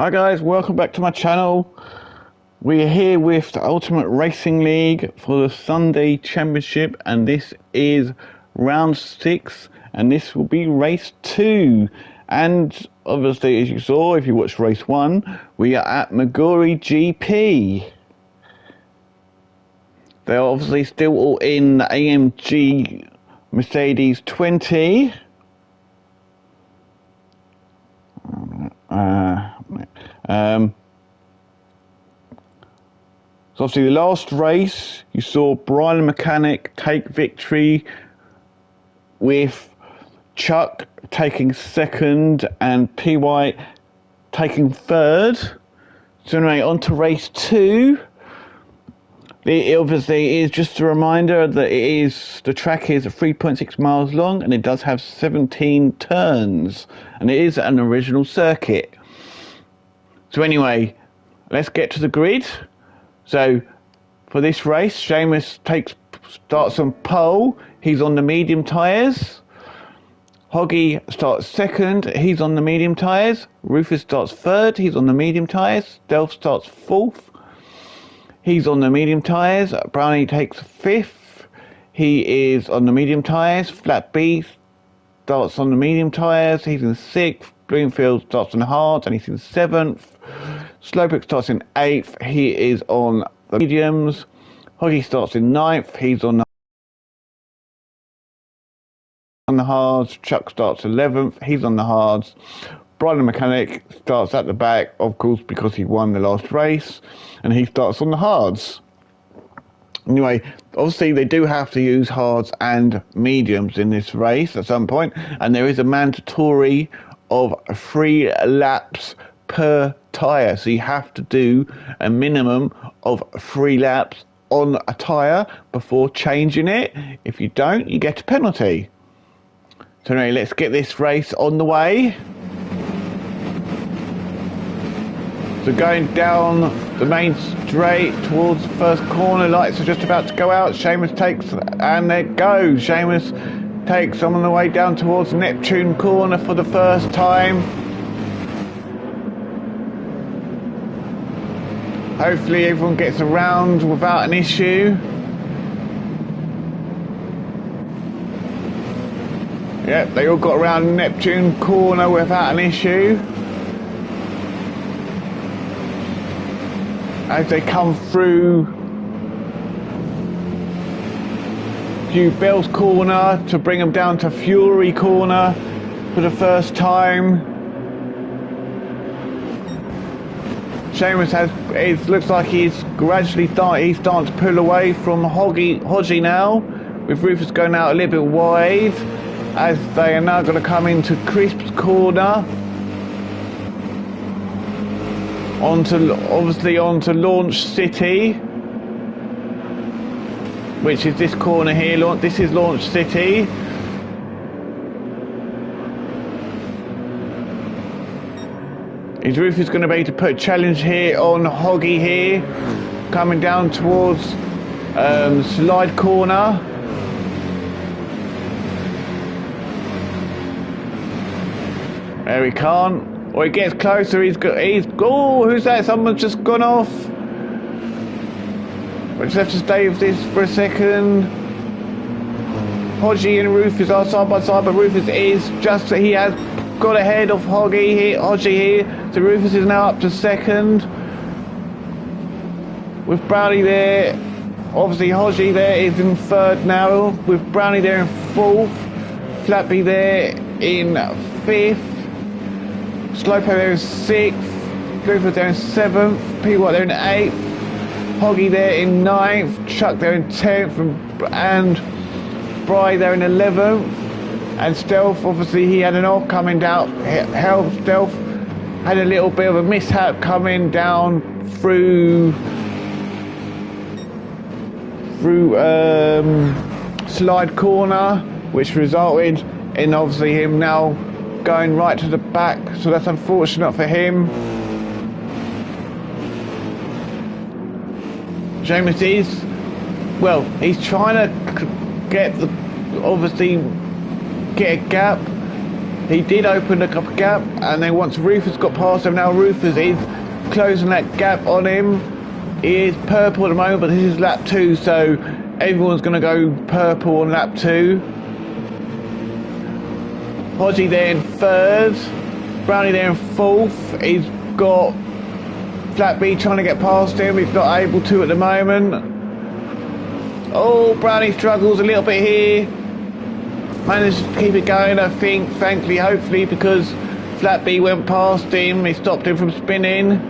Hi guys, welcome back to my channel. We're here with the Ultimate Racing League for the Sunday Championship, and this is round 6, and this will be race 2. And obviously, as you saw, if you watched race 1, we are at Maguri GP. They're obviously still all in the AMG Mercedes 20. So obviously the last race you saw Brian the Mechanic take victory, with Chuck taking second and P. White taking third. So anyway, on to race 2. It obviously is just a reminder that the track is 3.6 miles long, and it does have 17 turns, and it is an original circuit. So anyway, let's get to the grid. So for this race, Seamus starts on pole. He's on the medium tyres. Hoggy starts second. He's on the medium tyres. Rufus starts third. He's on the medium tyres. Stealth starts fourth. He's on the medium tyres. Brownie takes fifth. He is on the medium tyres. Flat B starts on the medium tyres. He's in sixth. Bloomfield starts on hard and he's in seventh. Slowpoke starts in 8th, he is on the mediums. Hoggy starts in 9th, he's on the hards. Chuck starts 11th, he's on the hards. Brian the Mechanic starts at the back, of course, because he won the last race, and he starts on the hards. Anyway, obviously they do have to use hards and mediums in this race at some point, and there is a mandatory of 3 laps per tyre, so you have to do a minimum of 3 laps on a tyre before changing it. If you don't, you get a penalty. So anyway, let's get this race on the way. So going down the main straight towards the first corner, lights are just about to go out. Seamus takes, and there it goes. Seamus takes on the way down towards Neptune corner for the first time. Hopefully everyone gets around without an issue. Yep, they all got around Neptune corner without an issue. As they come through Hugh Bell's corner to bring them down to Fury corner for the first time. Seamus it looks like he's gradually starting to pull away from Hodgie now, with Rufus going out a little bit wide, as they are now going to come into Crisp's corner. Obviously onto Launch City, which is this corner here. This is Launch City. Is Rufus going to be able to put a challenge here on Hoggy here, coming down towards Slide corner? There he can't. Or he gets closer. Oh, who's that? Someone's just gone off. We'll just have to stay with this for a second. Hodgie and Rufus are side by side, but Rufus he has got ahead of Hodgie here. So Rufus is now up to second, with Brownie there. Obviously Hodgie there is in third now, with Brownie there in fourth. Flappy there in fifth. Slowpoke there in sixth. Bloomfield there in seventh. P. White there in eighth. Hoggy there in ninth. Chuck there in 10th. And Bry there in 11th. And Stealth, obviously he had an off coming down. Stealth had a little bit of a mishap coming down through Slide corner, which resulted in obviously him now going right to the back, so that's unfortunate for him. Seamus he's trying to get a gap He did open a gap, and then once Rufus got past him, now Rufus is closing that gap on him. He is purple at the moment, but this is lap 2, so everyone's going to go purple on lap 2. Hodgie there in 3rd, Brownie there in 4th. He's got Flat B trying to get past him. He's not able to at the moment. Oh, Brownie struggles a little bit here. Managed to keep it going, I think, thankfully, hopefully, because Flat B went past him. He stopped him from spinning.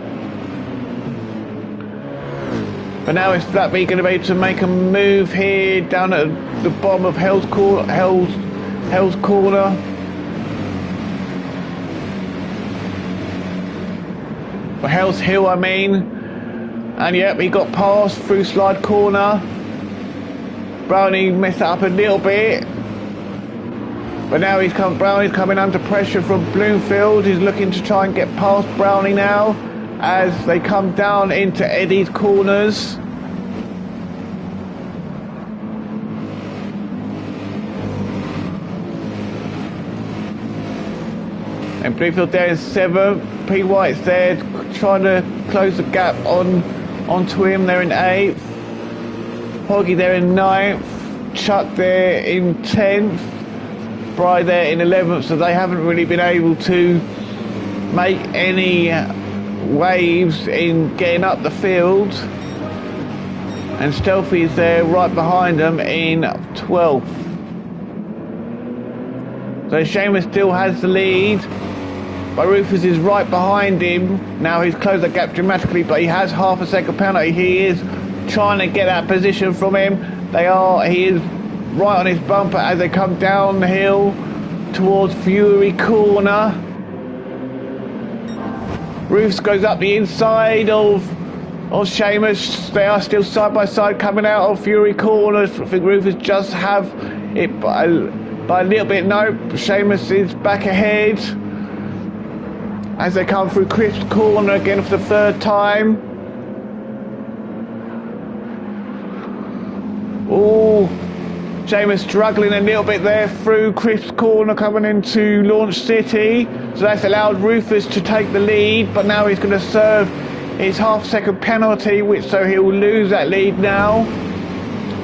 But now is Flat B going to be able to make a move here down at the bottom of Hell's Corner? Or Hell's Hill, I mean. And yep, he got past through Slide Corner. Brownie messed it up a little bit. But now Brownie's coming under pressure from Bloomfield. He's looking to try and get past Brownie now as they come down into Eddie's corners. And Bloomfield there is 7th. P. White's there trying to close the gap onto him. They're in 8th. Hoggy there in 9th. Chuck there in 10th. Bry there in 11th, so they haven't really been able to make any waves in getting up the field. And Stealthy is there right behind them in 12th. So Seamus still has the lead, but Rufus is right behind him. Now he's closed the gap dramatically, but he has half a second penalty. He is trying to get that position from him. He is right on his bumper as they come down the hill towards Fury Corner. Rufus goes up the inside of Seamus. They are still side by side coming out of Fury Corner. I think Rufus just have it by a little bit. No, Seamus is back ahead as they come through Crisp Corner again for the 3rd time. Oh, Seamus struggling a little bit there through Crisp Corner coming into Launch City. So that's allowed Rufus to take the lead, but now he's going to serve his half-second penalty, so he'll lose that lead now.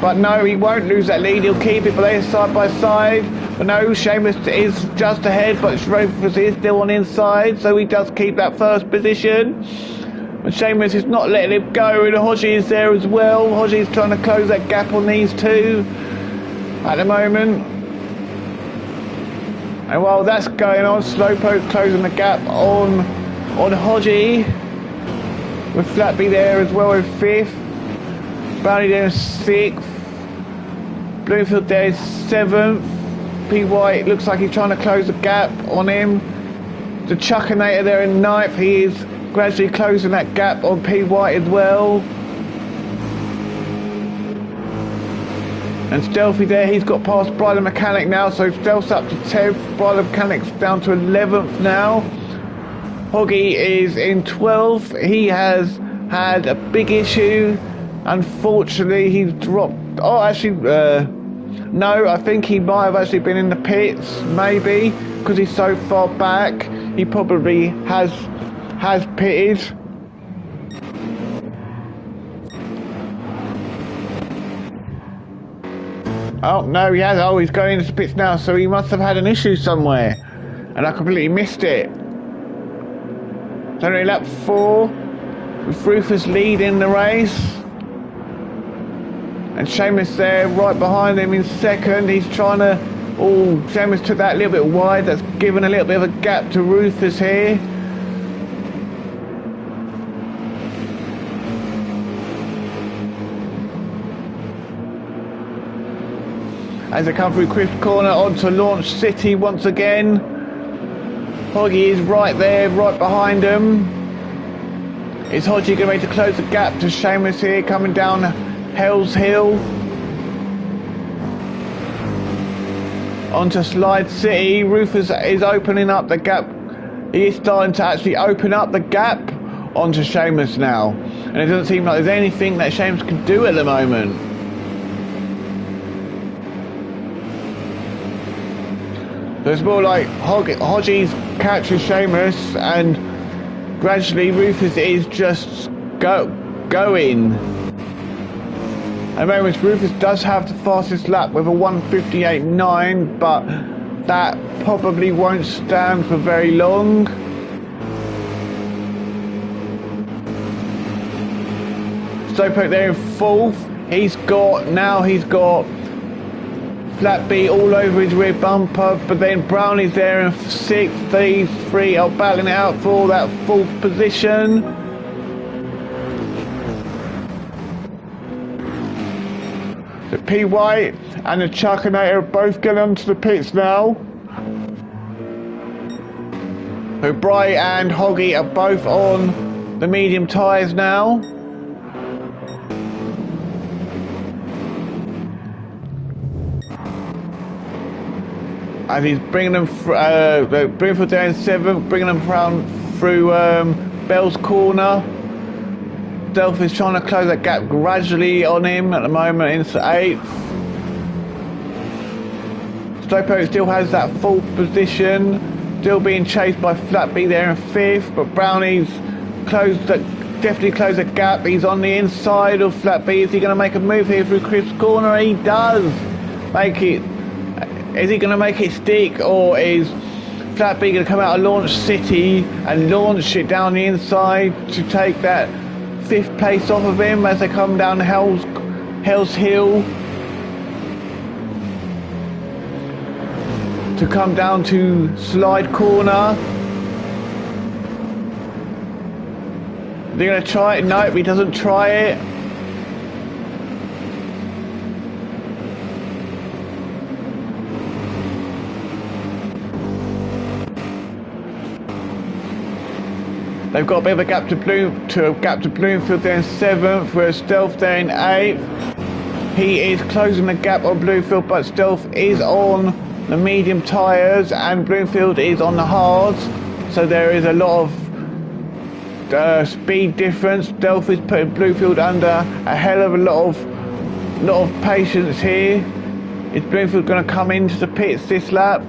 But no, he won't lose that lead. He'll keep it, but they're side by side. But no, Seamus is just ahead, but Rufus is still on inside, so he does keep that 1st position. But Seamus is not letting him go, and Hodgie is there as well. Hodgie is trying to close that gap on these two at the moment. And while that's going on, Slowpoke closing the gap on Hodgie, with Flatby there as well in 5th. Brownie there in 6th. Bloomfield there is 7th. P. White looks like he's trying to close the gap on him. The Chuckinator there in 9th. He is gradually closing that gap on P. White as well. And Stealthy there, he's got past Bridal Mechanic now, so Stealth's up to 10th. Bridal Mechanic's down to 11th now. Hoggy is in 12th. He has had a big issue. Unfortunately, he's dropped. Oh, actually, no, I think he might have actually been in the pits, maybe, because he's so far back. He probably has pitted. Oh, no, he has. Oh, he's going into the pits now, so he must have had an issue somewhere. And I completely missed it. It's only lap 4, with Rufus leading the race. And Seamus there, right behind him in 2nd. He's trying to... Oh, Seamus took that a little bit wide. That's given a little bit of a gap to Rufus here. As they come through Crisp Corner onto Launch City once again. Hoggy is right there, right behind him. Is Hodgie going to close the gap to Seamus here, coming down Hell's Hill? Onto Slide City. Rufus is opening up the gap. He is starting to actually open up the gap onto Seamus now. And it doesn't seem like there's anything that Seamus can do at the moment. So it's more like Hodgie's catching Seamus, and gradually Rufus is just going. At the moment, Rufus does have the fastest lap with a 1:58.9, but that probably won't stand for very long. Slowpoke there in fourth. He's got Flat B all over his rear bumper, but then Brownie's there in sixth. These three are battling it out for that fourth position. The P White and the Chuckinator are both going onto the pits now. So Bright and Hoggy are both on the medium tyres now. As he's bringing them Bloomfield down 7th, bringing them around through Bell's Corner. Stealth is trying to close that gap gradually on him at the moment into 8th. Slowpoke still has that 4th position, still being chased by Flat B there in 5th, but Brownie's definitely closed the gap. He's on the inside of Flat B. Is he going to make a move here through Chris' corner? He does make it. Is he going to make it stick, or is Flat B going to come out of Launch City and launch it down the inside to take that 5th place off of him as they come down Hell's Hill to come down to Slide Corner? They're going to try it? Nope, he doesn't try it. They've got a bit of a gap to Bloomfield there in 7th, whereas Stealth there in 8th. He is closing the gap on Bloomfield, but Stealth is on the medium tyres and Bloomfield is on the hards. So there is a lot of speed difference. Stealth is putting Bloomfield under a hell of a lot of patience here. Is Bloomfield going to come into the pits this lap?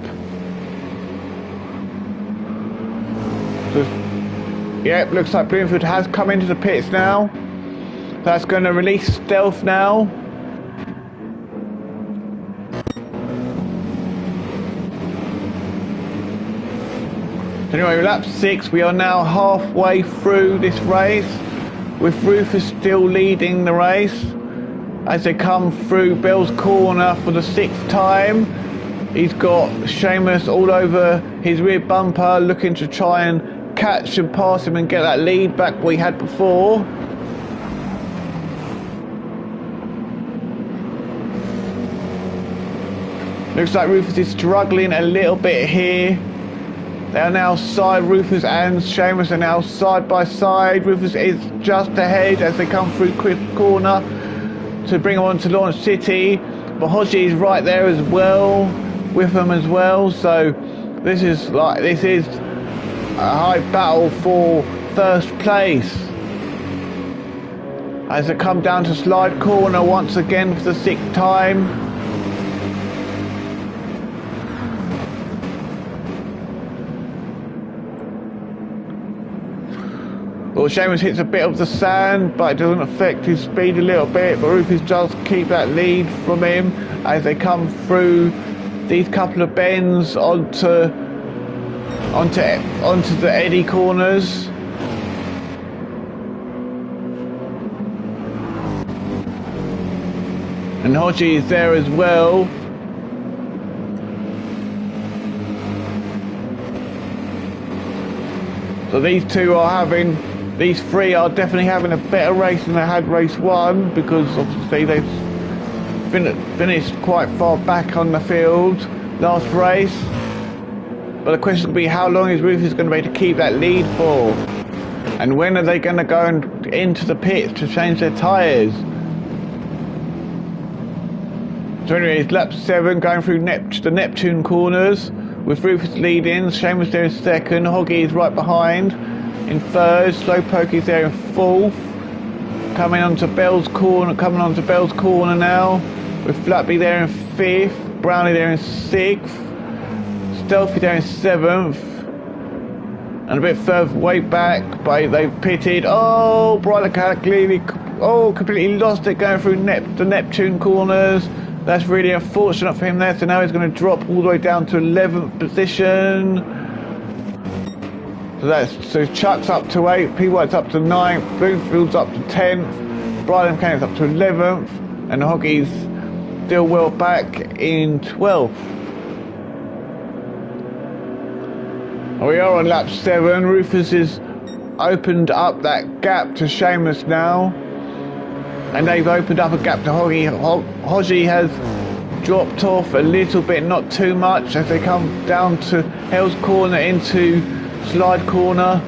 Yep, looks like Bloomfield has come into the pits now. That's going to release Stealth now. Anyway, lap 6, we are now halfway through this race, with Rufus still leading the race as they come through Bell's Corner for the 6th time. He's got Seamus all over his rear bumper, looking to try and catch and pass him and get that lead back we had before. Looks like Rufus is struggling a little bit here. They are now Rufus and Seamus are now side by side. Rufus is just ahead as they come through Chris' corner to bring him on to Launch City, but Hodgie is right there as well, with them as well. So this is a high battle for first place as they come down to Slide Corner once again for the 6th time. Well, Seamus hits a bit of the sand, but it doesn't affect his speed a little bit, but Rufus does keep that lead from him as they come through these couple of bends onto the eddy corners. And Hodgie is there as well. So these three are definitely having a better race than they had race 1, because obviously they've finished quite far back on the field last race. But the question will be, how long is Rufus going to be able to keep that lead for? And when are they going to go into the pits to change their tyres? So anyway, it's lap 7 going through the Neptune corners with Rufus leading, Seamus there in 2nd, Hoggy is right behind in 3rd, Slowpoke is there in 4th, coming onto Bell's corner now with Flatby there in 5th, Brownie there in 6th. stealthy there in 7th. And a bit further way back, but they've pitted. Oh, Brian clearly, completely lost it going through the Neptune corners. That's really unfortunate for him there. So now he's going to drop all the way down to 11th position. So Chuck's up to 8th, P White's up to 9th, Bloomfield's up to 10th, Brian Mechanic's up to 11th, and Hoggy's still well back in 12th. We are on lap 7. Rufus has opened up that gap to Seamus now. And they've opened up a gap to Hoggy. Hoggy has dropped off a little bit, not too much, as they come down to Hell's Corner into Slide Corner.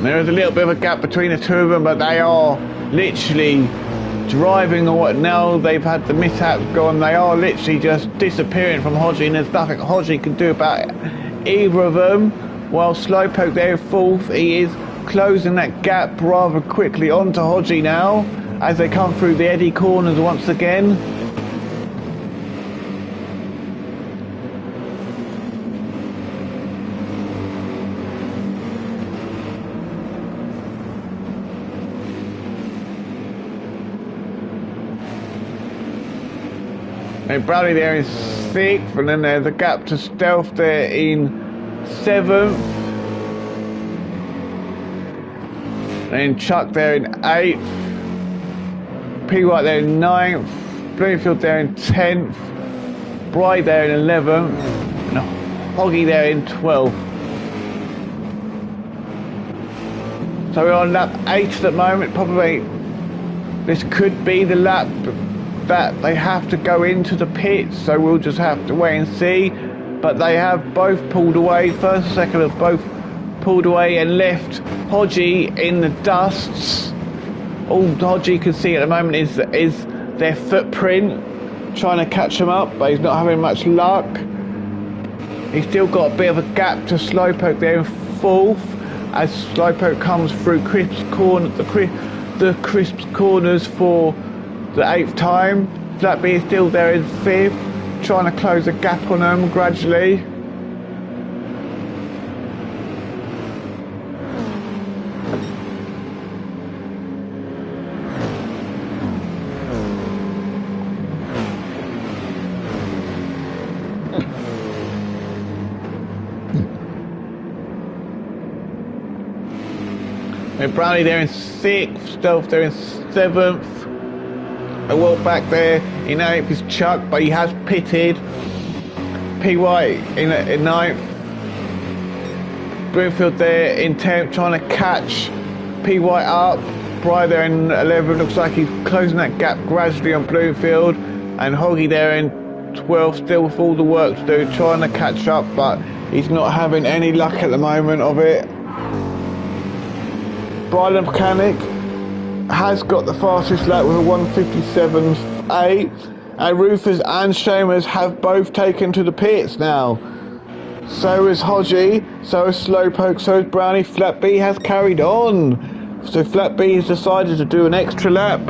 There is a little bit of a gap between the two of them, but they are literally driving or what now they've had the mishaps gone, they are literally just disappearing from Hodgie, and there's nothing Hodgie can do about either of them. While Slowpoke there in 4th, he is closing that gap rather quickly onto Hodgie now as they come through the eddy corners once again. And Bradley there in 6th, and then there's a gap to Stealth there in 7th. And Chuck there in 8th. P White there in 9th. Bloomfield there in 10th. Bry there in 11th. And Hoggy there in 12th. So we're on lap 8 at the moment. Probably this could be the lap that they have to go into the pits, so we'll just have to wait and see. But they have both pulled away. First and second have both pulled away and left Hodgie in the dusts. All Hodgie can see at the moment is their footprint, trying to catch them up, but he's not having much luck. He's still got a bit of a gap to Slowpoke there in 4th, as Slowpoke comes through Crisp's corner, the Crisp's corners for the 8th time. Flatby is still there in 5th, trying to close a gap on them gradually. And Brownie there in 6th, Stealth there in 7th. A well back there in 8th is Chuck, but he has pitted. P White in 9th. Bloomfield there in 10th, trying to catch P White up. Bry there in 11th, looks like he's closing that gap gradually on Bloomfield. And Hoggy there in 12th, still with all the work to do, trying to catch up, but he's not having any luck at the moment of it. Brylan Mechanic has got the fastest lap with a 1:57.8, and Rufus and Seamus have both taken to the pits now. So is Hodgie, so is Slowpoke, so is Brownie. Flat B has carried on. So Flat B has decided to do an extra lap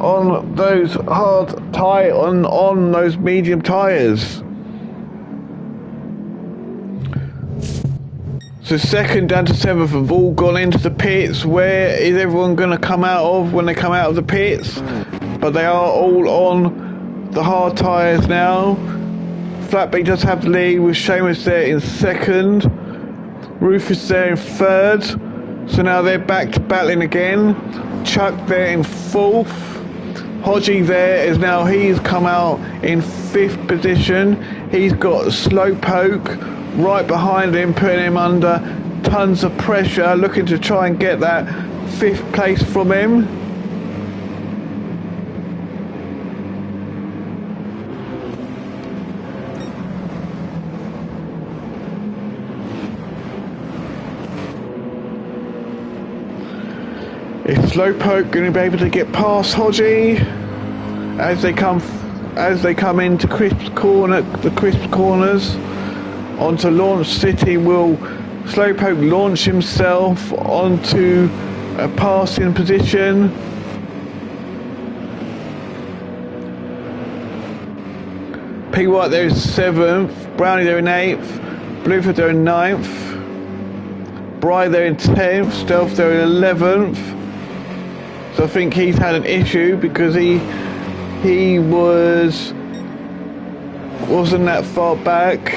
on those on those medium tyres. So 2nd down to 7th have all gone into the pits. Where is everyone going to come out of when they come out of the pits? But they are all on the hard tyres now. Flatbeat does have the lead with Seamus there in 2nd. Rufus there in 3rd. So now they're back to battling again. Chuck there in 4th. Hodgie there is now, he's come out in 5th position. He's got Slowpoke right behind him, putting him under tons of pressure, looking to try and get that 5th place from him. Is Slowpoke going to be able to get past Hodgie as they come into Crisp's corner, the Crisp corners? Onto Launch City, will Slowpoke launch himself onto a passing position? P White there in 7th, Brownie there in 8th, Bluefield there in 9th, Bry there in 10th, Stealth there in 11th. So I think he's had an issue because he wasn't that far back,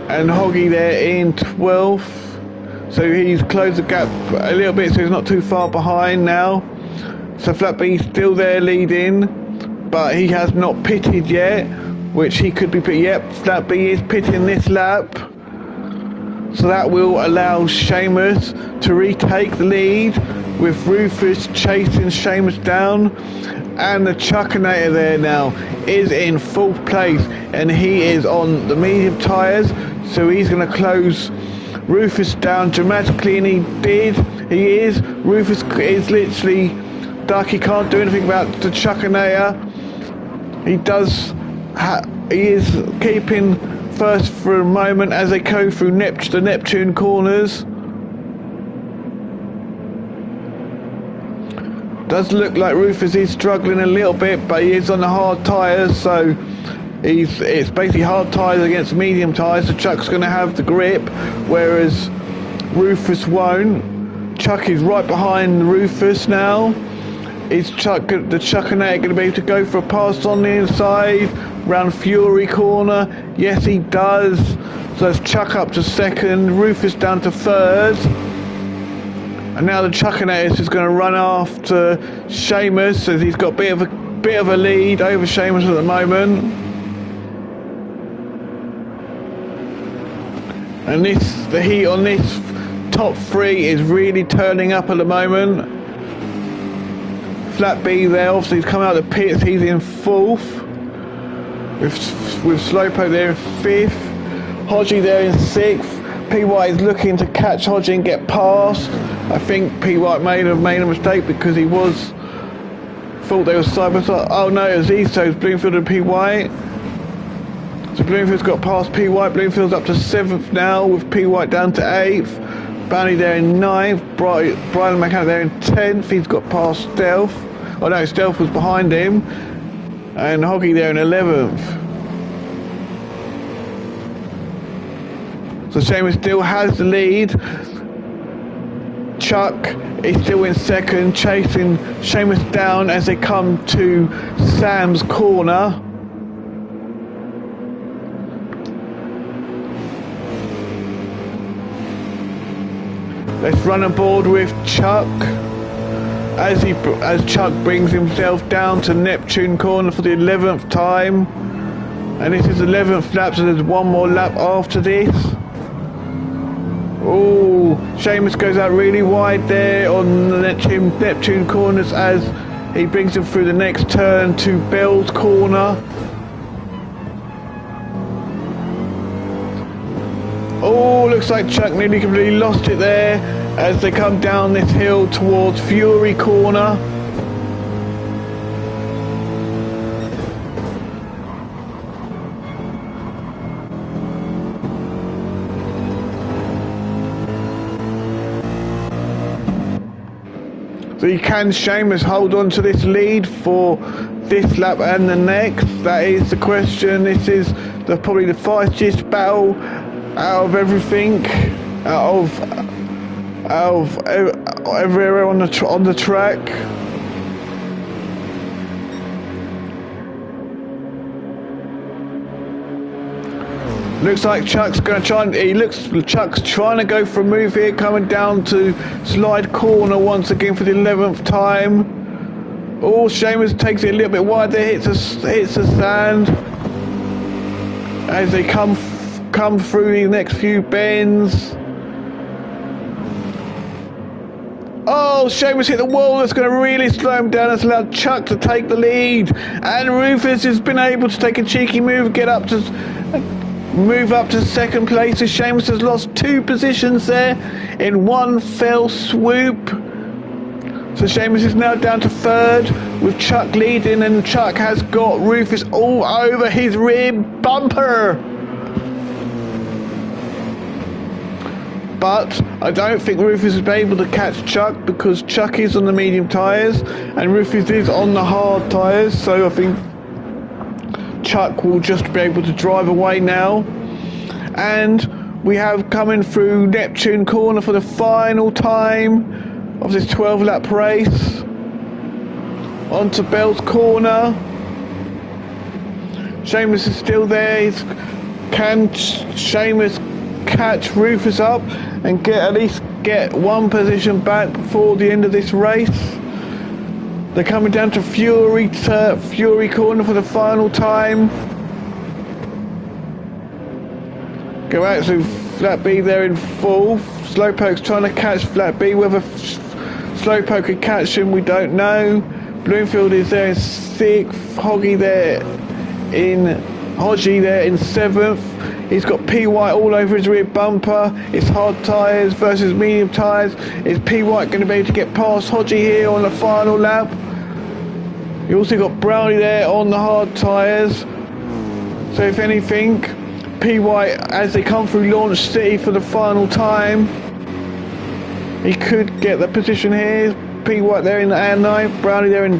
and Hoggy there in 12th. So he's closed the gap a little bit, so he's not too far behind now. So Flat B's still there leading, but he has not pitted yet, which he could be pitted. Yep, Flat B is pitting this lap. So that will allow Seamus to retake the lead, with Rufus chasing Seamus down. And the Chuckinator there now is in 4th place, and he is on the medium tyres, so he's going to close Rufus down dramatically, and he did. He is. Rufus is literally stuck. He can't do anything about the Chuckinator. He is keeping first for a moment as they go through the Neptune corners. Does look like Rufus is struggling a little bit, but he is on the hard tyres, so it's basically hard tyres against medium tyres. So Chuck's going to have the grip, whereas Rufus won't. Chuck is right behind Rufus now. Is the Chuckinator going to be able to go for a pass on the inside round Fury corner? Yes, he does. So it's Chuck up to 2nd, Rufus down to 3rd. And now the Chuckinator is going to run after Seamus, as he's got a bit of a lead over Seamus at the moment. And the heat on this top 3 is really turning up at the moment. Flat B there, obviously he's come out of the pits, he's in 4th. With Slowpoke there in 5th. Hodgie there in 6th. P White is looking to catch Hodgie and get past. I think P White made a mistake because he thought they were side by side. Oh no, it was these two, Bloomfield and P White. So Bloomfield's got past P White. Bloomfield's up to 7th now, with P White down to 8th. Bounty there in 9th. Brian McCann there in 10th. He's got past Stealth. Oh no, Stealth was behind him. And Hoggy there in 11th. So Seamus still has the lead. Chuck is still in 2nd, chasing Seamus down as they come to Sam's corner. Let's run aboard with Chuck as Chuck brings himself down to Neptune corner for the 11th time. And this is the 11th lap, so there's one more lap after this. Oh, Seamus goes out really wide there on the Neptune corners as he brings him through the next turn to Bell's corner. Oh, looks like Chuck nearly completely lost it there as they come down this hill towards Fury corner. So can Seamus hold on to this lead for this lap and the next? That is the question. This is probably the fastest battle out of everything, out of everywhere on the track. Looks like Chuck's going to try and Chuck's trying to go for a move here, coming down to Slide corner once again for the 11th time. Oh, Seamus takes it a little bit wide there, hits the sand as they come through the next few bends. Oh, Seamus hit the wall. That's going to really slow him down. That's allowed Chuck to take the lead, and Rufus has been able to take a cheeky move, move up to 2nd place. So Seamus has lost 2 positions there in one fell swoop. So Seamus is now down to 3rd with Chuck leading, and Chuck has got Rufus all over his rear bumper. But I don't think Rufus will be able to catch Chuck because Chuck is on the medium tyres and Rufus is on the hard tyres. So I think Chuck will just be able to drive away now. And we have coming through Neptune corner for the final time of this 12-lap race. Onto Bell's corner. Seamus is still there. Can Seamus catch Rufus up and at least get one position back before the end of this race? They're coming down to Fury corner for the final time. Go out to Flat B there in fourth. Slowpoke's trying to catch Flat B. Whether Slowpoke can catch him, we don't know. Bloomfield is there in sixth. Hodgie there in seventh. He's got P White all over his rear bumper. It's hard tyres versus medium tyres. Is P White going to be able to get past Hodgie here on the final lap? You also got Brownie there on the hard tyres. So if anything, P White, as they come through Launch City for the final time, he could get the position here. P White there in the ninth, Brownie there in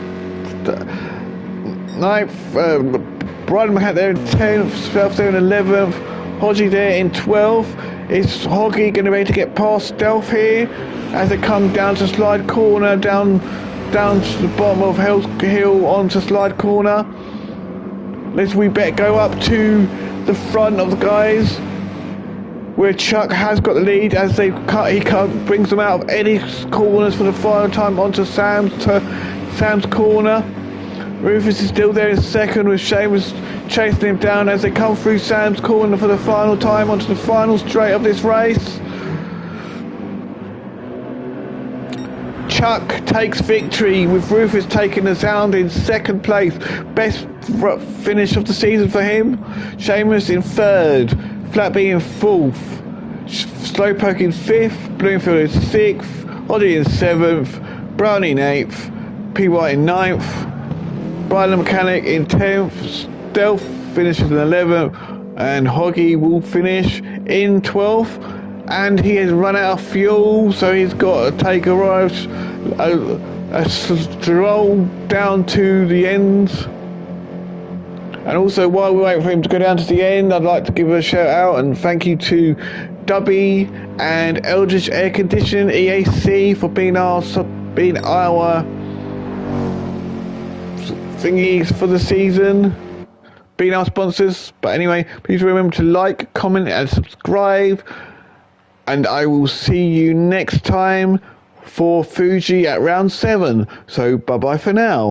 ninth, Brian McCann there in 10th, Stealth there in 11th, Hodgie there in 12th. Is Hodgie going to be able to get past Stealth here as they come down to Slide Corner, down to the bottom of Hill onto Slide Corner? We better go up to the front of the guys where Chuck has got the lead as he brings them out of any corners for the final time onto Sam's corner. Rufus is still there in second with Seamus chasing him down as they come through Sam's corner for the final time onto the final straight of this race. Chuck takes victory with Rufus taking the sound in second place. Best finish of the season for him. Seamus in third. Flat B in fourth. Slowpoke in fifth. Bloomfield in sixth. Hodgie in seventh. Brownie in eighth. P White in ninth. Brian the Mechanic in 10th. Stealth finishes in 11th. And Hodgie will finish in 12th. And he has run out of fuel, so he's got to take a stroll down to the end. And also, while we wait for him to go down to the end, I'd like to give a shout out and thank you to Dubby and Eldridge Air Conditioning EAC for being our thingies for the season, being our sponsors. But anyway, please remember to like, comment and subscribe. And I will see you next time for Fuji at round 7. So bye bye for now.